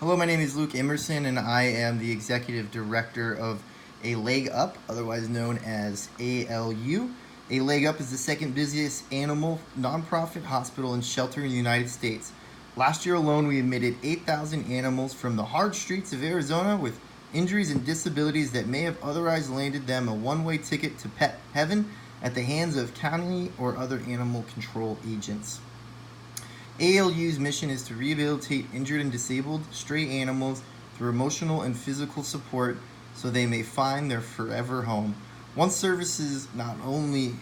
Hello, my name is Luke Emerson, and I am the Executive Director of A Leg Up, otherwise known as ALU. A Leg Up is the second busiest animal nonprofit hospital and shelter in the United States. Last year alone, we admitted 8,000 animals from the hard streets of Arizona with injuries and disabilities that may have otherwise landed them a one-way ticket to pet heaven at the hands of county or other animal control agents. ALU's mission is to rehabilitate injured and disabled stray animals through emotional and physical support so they may find their forever home. Our services not only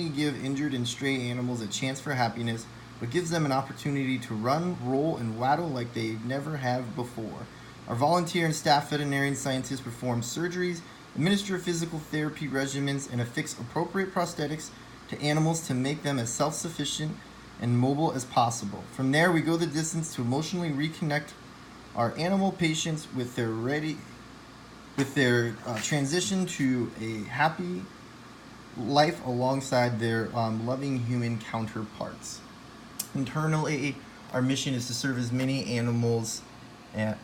give injured and stray animals a chance for happiness, but gives them an opportunity to run, roll, and waddle like they never have before. Our volunteer and staff veterinarian scientists perform surgeries, administer physical therapy regimens, and affix appropriate prosthetics to animals to make them as self-sufficient and mobile as possible. From there, we go the distance to emotionally reconnect our animal patients with their transition to a happy life alongside their loving human counterparts. Internally, our mission is to serve as many animals and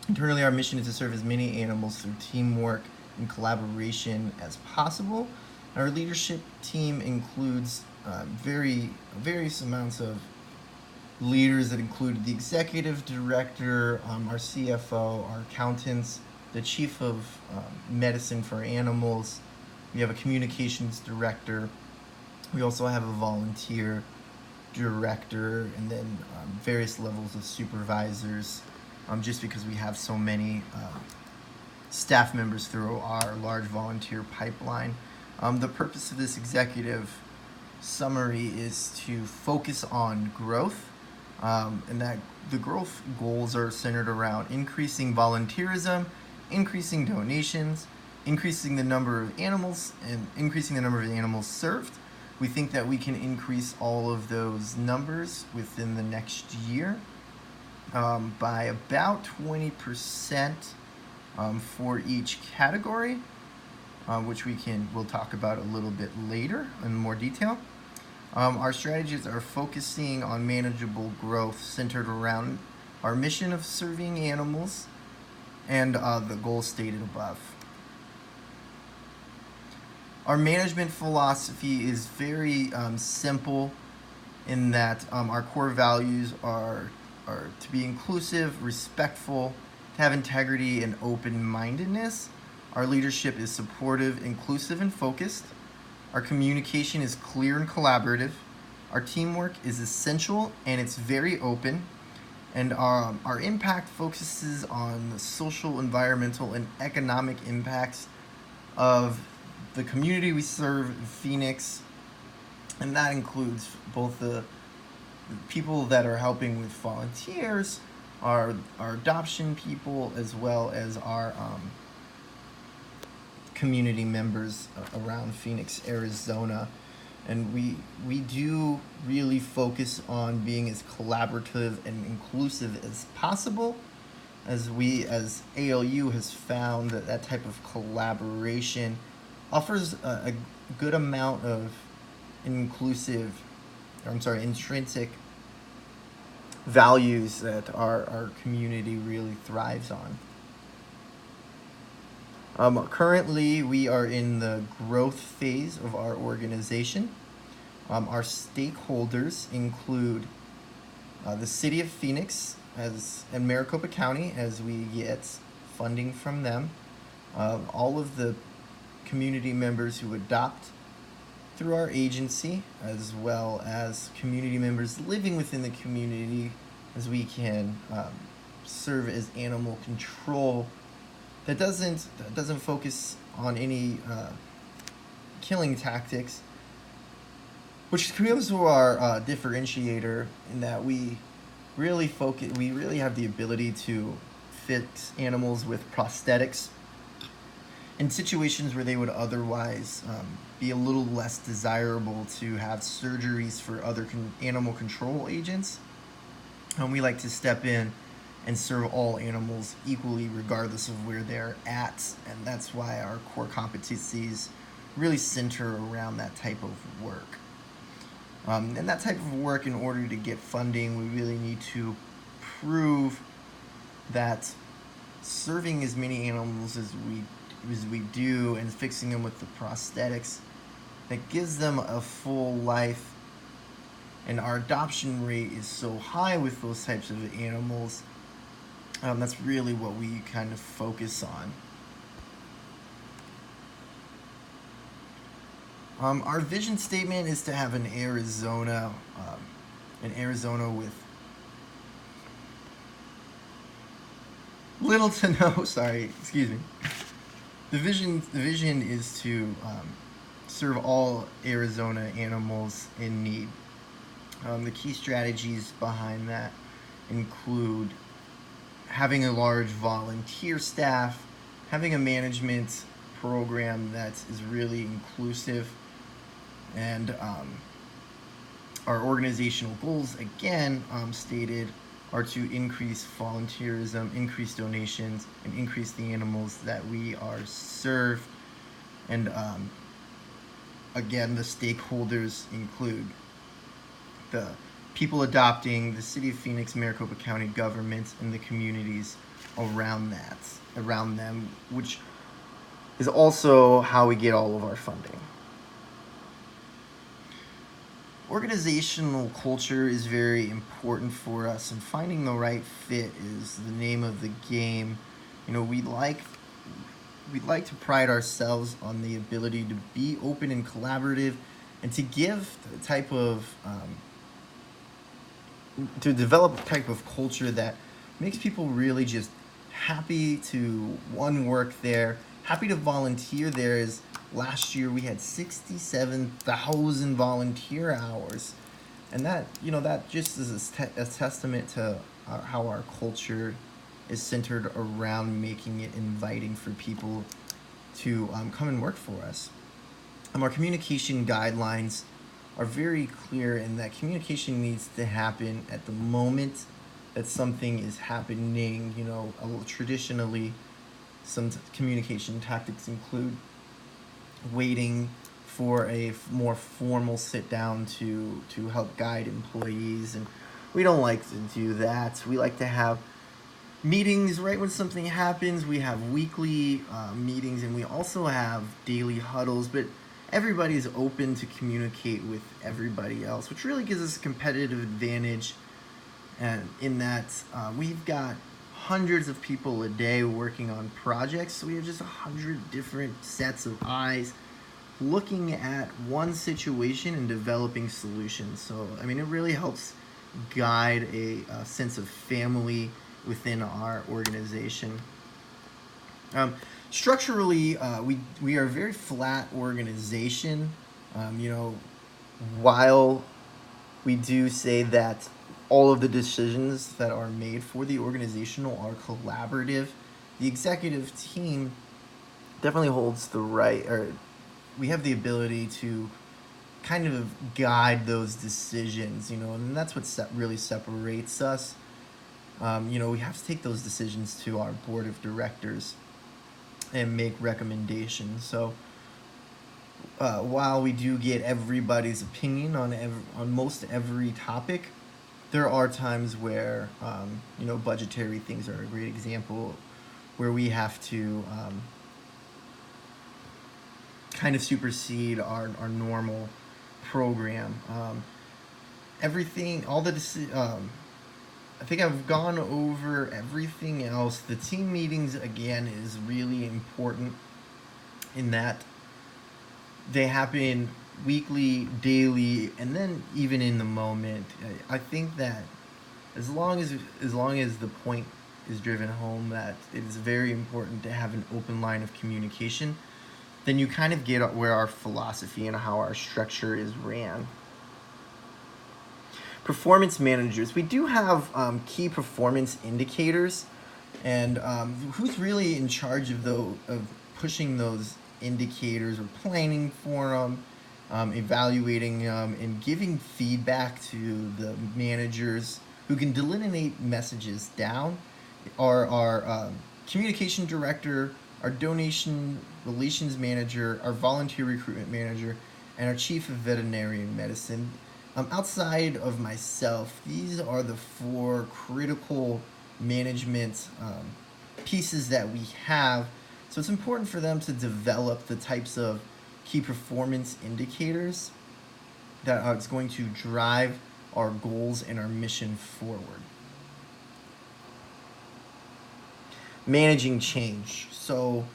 Internally, our mission is to serve as many animals through teamwork and collaboration as possible. Our leadership team includes various amounts of leaders that include the executive director, our CFO, our accountants, the chief of medicine for animals. We have a communications director. We also have a volunteer director, and then various levels of supervisors, just because we have so many staff members through our large volunteer pipeline. The purpose of this executive summary is to focus on growth, and that the growth goals are centered around increasing volunteerism, increasing donations, increasing the number of animals, and increasing the number of animals served. We think that we can increase all of those numbers within the next year by about 20% for each category, which we'll talk about a little bit later in more detail. Our strategies are focusing on manageable growth centered around our mission of serving animals and the goals stated above. Our management philosophy is very simple in that our core values are to be inclusive, respectful, to have integrity, and open-mindedness. Our leadership is supportive, inclusive, and focused. Our communication is clear and collaborative. Our teamwork is essential and it's very open. And our impact focuses on the social, environmental, and economic impacts of the community we serve in Phoenix. And that includes both the people that are helping with volunteers, our adoption people, as well as our community members around Phoenix, Arizona. And we do really focus on being as collaborative and inclusive as possible, as ALU has found that type of collaboration offers a good amount of intrinsic values that our community really thrives on. Currently, we are in the growth phase of our organization. Our stakeholders include the City of Phoenix and Maricopa County, as we get funding from them. All of the community members who adopt through our agency, as well as community members living within the community, as we can serve as animal control that doesn't focus on any killing tactics, which comes to our differentiator in that we really have the ability to fix animals with prosthetics in situations where they would otherwise be a little less desirable to have surgeries for other animal control agents. We like to step in and serve all animals equally regardless of where they're at, and that's why our core competencies really center around that type of work. And that type of work, in order to get funding, we really need to prove that serving as many animals as we do and fixing them with the prosthetics that gives them a full life, and our adoption rate is so high with those types of animals. That's really what we kind of focus on. Our vision statement is to have an Arizona with little to no, sorry, excuse me. The vision is to serve all Arizona animals in need. The key strategies behind that include having a large volunteer staff, having a management program that is really inclusive, and our organizational goals, again, stated, are to increase volunteerism, increase donations, and increase the animals that we are served. And again, the stakeholders include the people adopting, the City of Phoenix, Maricopa County government, and the communities around them, which is also how we get all of our funding. Organizational culture is very important for us, and finding the right fit is the name of the game. You know, we'd like to pride ourselves on the ability to be open and collaborative, and to give the type of to develop a type of culture that makes people really just happy to work there, happy to volunteer there. Is last year we had 67,000 volunteer hours, and that just is a testament to how our culture is centered around making it inviting for people to come and work for us. Our communication guidelines are very clear in that communication needs to happen at the moment that something is happening. Traditionally, some communication tactics include waiting for a more formal sit down to help guide employees, and we don't like to do that. We like to have meetings right when something happens. We have weekly meetings, and we also have daily huddles, but everybody is open to communicate with everybody else, which really gives us a competitive advantage. And in that, we've got hundreds of people a day working on projects, so we have just 100 different sets of eyes looking at one situation and developing solutions. So, I mean, it really helps guide a sense of family within our organization. Structurally, we are a very flat organization. While we do say that all of the decisions that are made for the organizational are collaborative, the executive team definitely holds the right, or we have the ability to kind of guide those decisions, and that's what really separates us. We have to take those decisions to our board of directors and make recommendations. So while we do get everybody's opinion on most every topic, there are times where budgetary things are a great example, where we have to kind of supersede our normal program. I think I've gone over everything else. The team meetings, again, is really important in that they happen weekly, daily, and then even in the moment. I think that as long as the point is driven home that it is very important to have an open line of communication, then you kind of get where our philosophy and how our structure is ran. Performance managers. We do have key performance indicators, and who's really in charge of pushing those indicators or planning for them, evaluating them, and giving feedback to the managers who can delineate messages down are our communication director, our donation relations manager, our volunteer recruitment manager, and our chief of veterinary medicine. Outside of myself, these are the 4 critical management pieces that we have. So it's important for them to develop the types of key performance indicators that are going to drive our goals and our mission forward. Managing change. So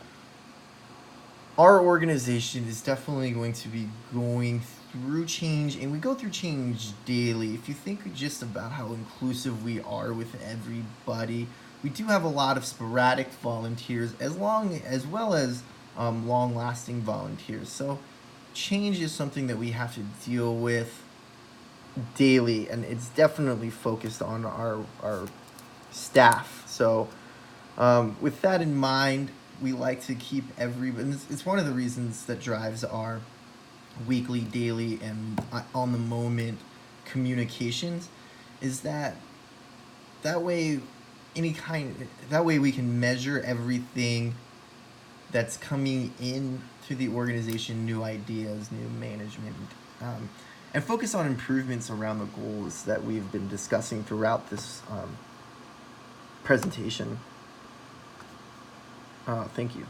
our organization is definitely going to be going through change, and we go through change daily. If you think just about how inclusive we are with everybody, we do have a lot of sporadic volunteers as well as long-lasting volunteers. So change is something that we have to deal with daily, and it's definitely focused on our staff. So with that in mind, we like to keep it's one of the reasons that drives our weekly, daily, and on the moment communications, is that way that way we can measure everything that's coming in to the organization, new ideas, new management, and focus on improvements around the goals that we've been discussing throughout this presentation. Thank you.